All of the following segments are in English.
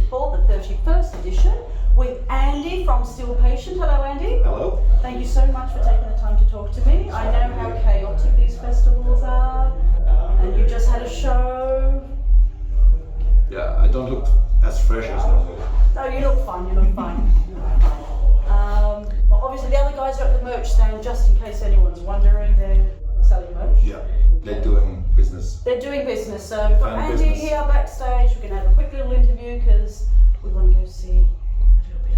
2024, the 31st edition, with Andy from Still Patient. Hello, Andy. Hello. Thank you so much for taking the time to talk to me. I know how chaotic these festivals are, and you just had a show. Yeah, I don't look as fresh as normal. No, you look fine, you look fine. Well, obviously the other guys are at the merch stand, just in case anyone's wondering, they're selling merch. Yeah, they're doing business. They're doing business, so we've got Fan Andy business. here backstage. We're going to have a quick little interview because we want to go see a little bit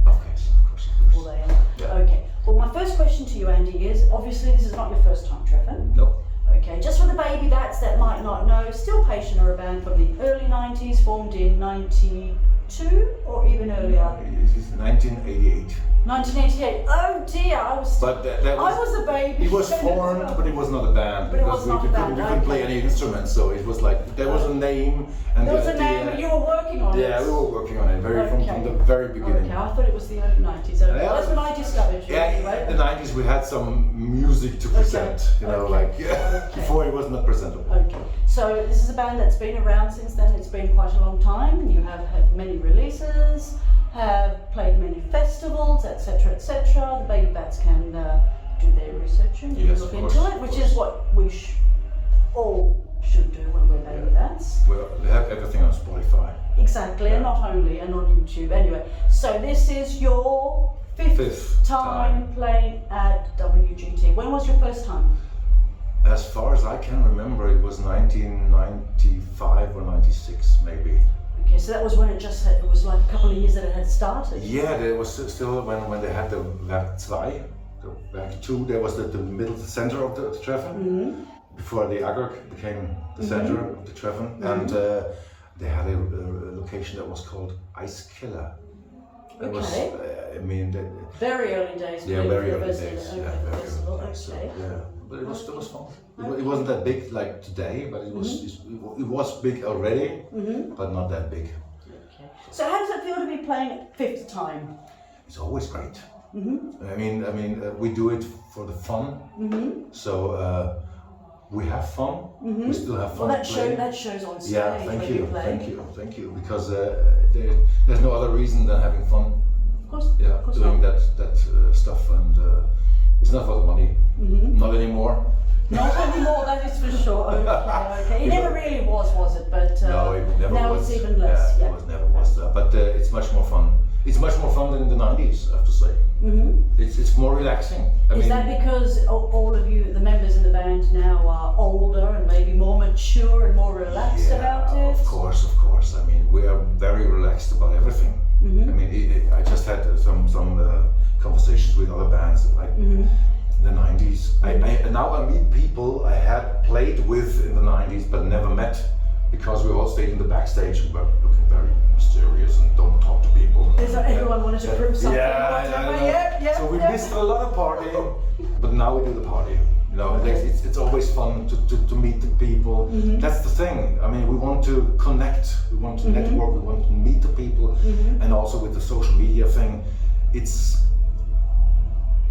Of course. before they end. Yeah. Okay, well my first question to you, Andy, is obviously this is not your first time Treffen. Nope. Okay, just for the baby bats that might not know, Still Patient are a band from the early 90s, formed in 92 or even earlier. It's 1988. 1988. Oh dear, I was a baby. It was formed, but it was not a band. But it was not a band, We couldn't play any instruments, so it was like there was a name and There was the a name, and you were working on it. Yeah, we were working on it from the very beginning. Okay, I thought it was the early 90s. Okay. Yeah. That's when I discovered you. Yeah, anyway. in the 90s we had some music to present, Okay. before it was not presentable. Okay, so this is a band that's been around since then. It's been quite a long time. You have had many releases, have played many festivals, etc., etc. The baby bats can do their research and Yes, look of into course, it, of which course. is what we all should do when we're baby bats. Well, they have everything on Spotify. Exactly, and not only, and on YouTube. Anyway, so this is your fifth time playing at WGT. When was your first time? As far as I can remember, it was 1995 or 96, maybe. Okay, so that was when it was like a couple of years that it had started. Yeah, there was still when they had the Werk 2, the Werk 2, there was the middle, the center of the Treffen. Mm-hmm. Before the Agrok became the center of the Treffen, and they had a location that was called Ice Killer. It was, I mean, very early days. yeah, very early days. Okay, Yeah, very festival. early days. So, Okay. yeah, but it was fun. It wasn't that big like today, but it was big already, but not that big. Okay. So how does it feel to be playing it fifth time? It's always great. I mean, we do it for the fun. So we have fun. We still have fun. Well, that shows on stage. Yeah, when you play. thank you. Because there's no other reason than having fun. Of course. Yeah, of course doing not. that stuff, and it's not for the money. Not anymore. Not anymore, that is for sure. Okay. It never really was it? But No, it never now was. it's even less. Yeah, it never was. But it's much more fun. It's much more fun than in the 90s, I have to say. It's more relaxing. Is that because all of you, the members in the band now, are older and maybe more mature and more relaxed about it? Of course. I mean, we are very relaxed about everything. I mean, I just had some conversations with other bands like in the 90s. Now I meet people I had played with in the 90s but never met, because we all stayed in the backstage. We were looking very mysterious and don't talk to people. Everyone wanted to prove something. Yeah. So we missed a lot of partying, but now we do the party. You know, it's always fun to meet the people. That's the thing. I mean, we want to connect, we want to network, we want to meet the people, and also with the social media thing,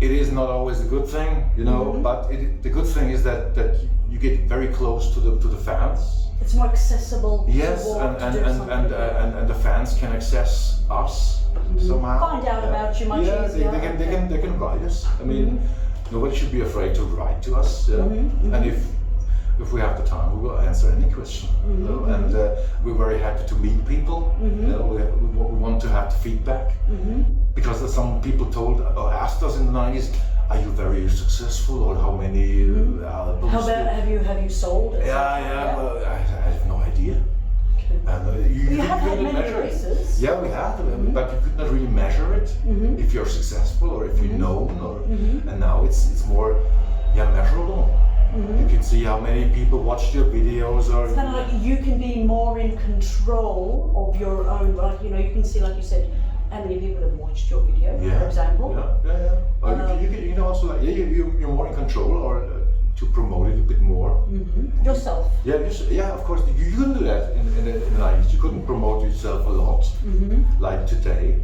it is not always a good thing, you know. But the good thing is that you get very close to the fans. It's more accessible. Yes, to walk, and the fans can access us somehow. Find out about you much easier. Yeah, they can write us. I mean, nobody should be afraid to write to us. Yeah? And if we have the time, we will answer any question. You know? And we're very happy to meet people. You know? We want to have the feedback, because some people asked us in the 90s, are you very successful, or how many albums? How about have you sold? Yeah. Well, I have no idea. Okay. And You have had many releases. Yeah, we have, but you could not really measure it if you're successful or if you're known. And now it's more measurable. You can see how many people watched your videos. Or it's kind of like you can be more in control of your own. Like you can see, like you said, how many people have watched your video, for example. Yeah. You can also you're more in control, or to promote it a bit more. Yourself. Yeah, of course. You couldn't do that in the 90s. You couldn't promote yourself a lot. like today.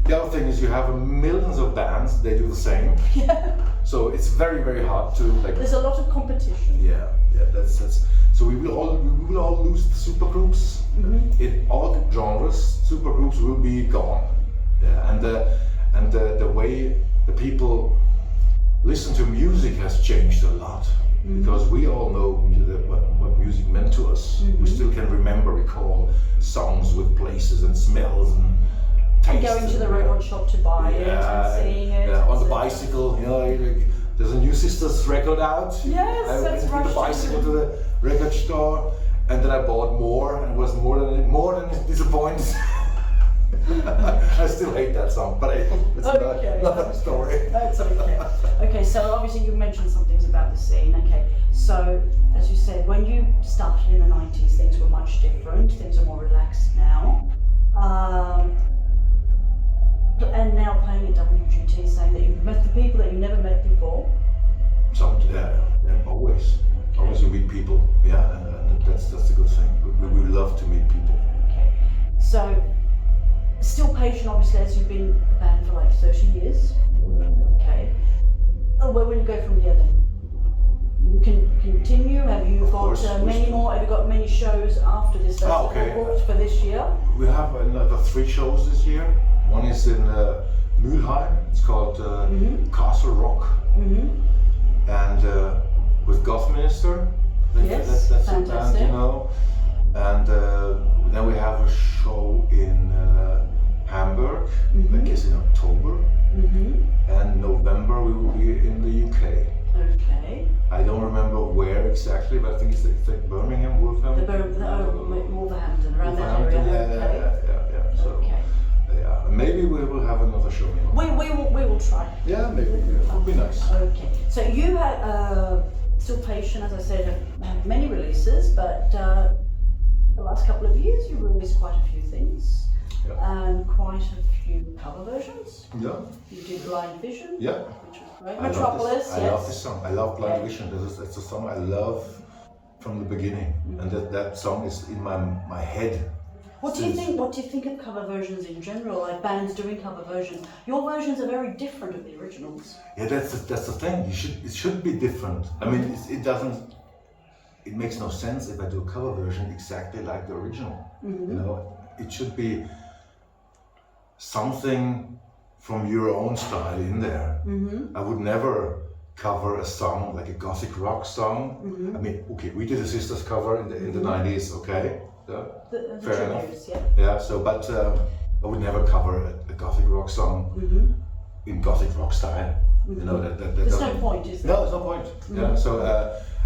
The other thing is you have millions of bands, they do the same. Yeah. So it's very, very hard to like. There's a lot of competition. Yeah, that's. So we will all lose the supergroups in all genres. Supergroups will be gone. Yeah, and the way the people listen to music has changed a lot. Because we all know what music meant to us. We still can recall songs with places and smells and tastes. Going to the record shop to buy it and seeing it. Yeah, on the bicycle, there's a new Sisters record out. Yes, I that's went right. with the bicycle to the record store, and then I bought more, and was more than disappointed. I still hate that song, but it's another story. That's okay. Okay, so obviously you mentioned some things about the scene. Okay, so as you said, when you started in the 90s, things were much different. Things are more relaxed now. And now playing at WGT, saying that you've met the people that you never met before. Always. Okay. Always you meet people. Yeah, and that's a good thing. We love to meet people. Okay, so. Still patient, obviously, as you've been a band for like 30 years. Okay. Where will you go from here then? You can continue. Have you got many more? Have you got many shows after this that are booked for this year? We have another 3 shows this year. One is in Mülheim. It's called Castle Rock, and with Goth Minister. Yes, that's fantastic. A band, And then we have a show in Hamburg, I guess in October, and November we will be in the UK. Okay. I don't remember where exactly, but I think it's like Birmingham, Wolverhampton. Wolverhampton, around that area. Yeah. So, maybe we will have another show. We will try. Yeah, maybe. It would be nice. Okay. So you had Still Patient, as I said, have many releases, but the last couple of years you released quite a few things. And quite a few cover versions. Yeah. You did Blind Vision. Yeah. Which was great. Metropolis. I love this song. I love Blind Vision. It's a song I love from the beginning, and that song is in my head. What do you think of cover versions in general? Like bands doing cover versions. Your versions are very different of the originals. Yeah, that's the thing. It should be different. I mean, it doesn't. It makes no sense if I do a cover version exactly like the original. It should be something from your own style in there. I would never cover a song like a gothic rock song. I mean, okay, we did a Sisters cover in the 90s, okay? Fair enough. Yeah. So, but I would never cover a gothic rock song in gothic rock style. There's no point, is there? No, there's no point. Yeah. So,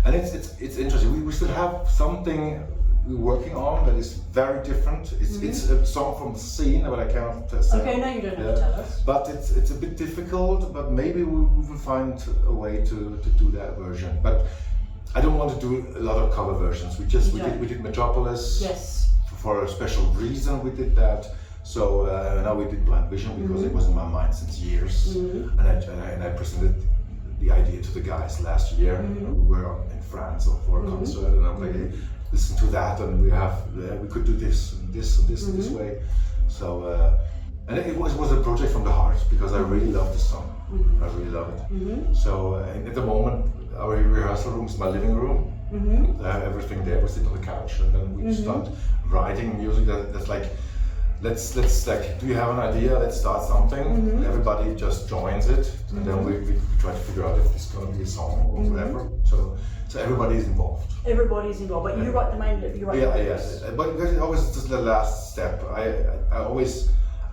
and it's interesting. We still have something we're working on that is very different. It's a song from the scene, but I cannot say. Okay, no, you don't have to tell us. But it's a bit difficult. But maybe we will find a way to do that version. But I don't want to do a lot of cover versions. We did Metropolis. Yes. For a special reason we did that. So now we did Blind Vision because it was in my mind since years, and I presented the idea to the guys last year. We were in France for a concert, and I'm like, hey, listen to that, and we could do this and this and this and this way. So and it was a project from the heart because I really love the song. I really love it. So at the moment, our rehearsal room is my living room. I have everything there. We sit on the couch, and then we start writing music. That's like, let's like, do you have an idea? Let's start something. Everybody just joins it, and then we try to figure out if this is going to be a song or whatever. So everybody is involved. Everybody's involved, but you write the main. You write the lyrics. But because it always just the last step.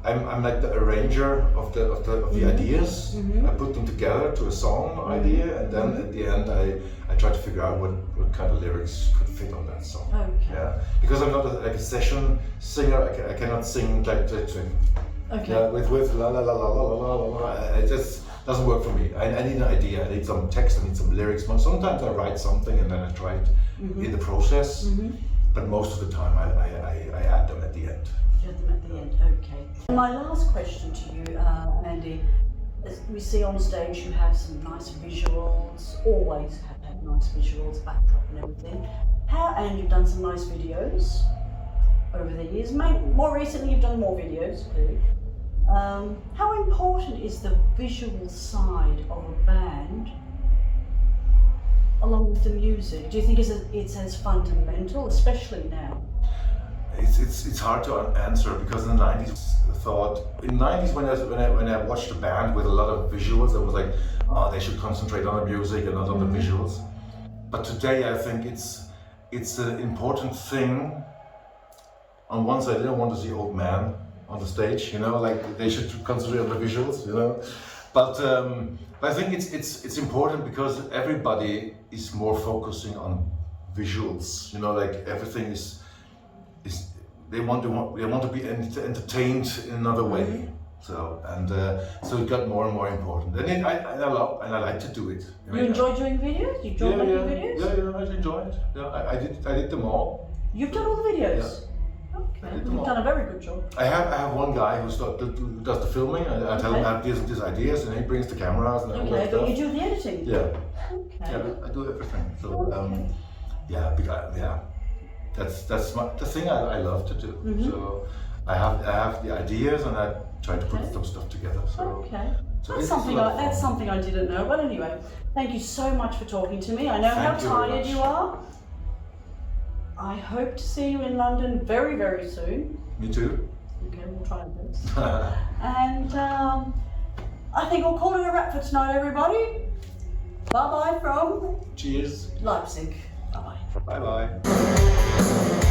I'm like the arranger of the ideas. I put them together to a song idea, and then at the end I try to figure out what kind of lyrics could fit on that song. Okay. Yeah, because I'm not like a session singer. I cannot sing like with la la la la la la la la. It just doesn't work for me. I need an idea. I need some text. I need some lyrics. Sometimes I write something and then I try it in the process. But most of the time I add them at the end. At the end, okay. And my last question to you, Andy, as we see on stage you have some nice visuals, always have had nice visuals, backdrop and everything. And you've done some nice videos. over the years. More recently, you've done more videos, clearly. How important is the visual side of a band along with the music? Do you think it's as fundamental, especially now? It's hard to answer because in the 90s when I watched a band with a lot of visuals, I was like, oh, they should concentrate on the music and not on the visuals. But today I think it's an important thing. On one side, I don't want to see old man on the stage, you know, like they should concentrate on the visuals, you know. But I think it's important because everybody is more focusing on visuals, you know, like everything is they want to be entertained in another way. So it got more and more important, and I like to do it. You enjoy doing videos? You enjoy making videos? Yeah, I enjoy it. Yeah, I did them all. You've done all the videos? Yeah. Okay, you've done a very good job. I have one guy who does the filming. I tell him I have these ideas, and he brings the cameras and all that stuff. But you do the editing? Yeah. Okay. Yeah, I do everything. So that's the thing I love to do. So I have the ideas, and I try to put some stuff together. So that's something I didn't know. Well, anyway, thank you so much for talking to me. I know how tired you are. I hope to see you in London very, very soon. Me too. Okay, we'll try and do this. And I think we'll call it a wrap for tonight, everybody. Bye-bye from Cheers. Leipzig. Bye-bye. Bye-bye.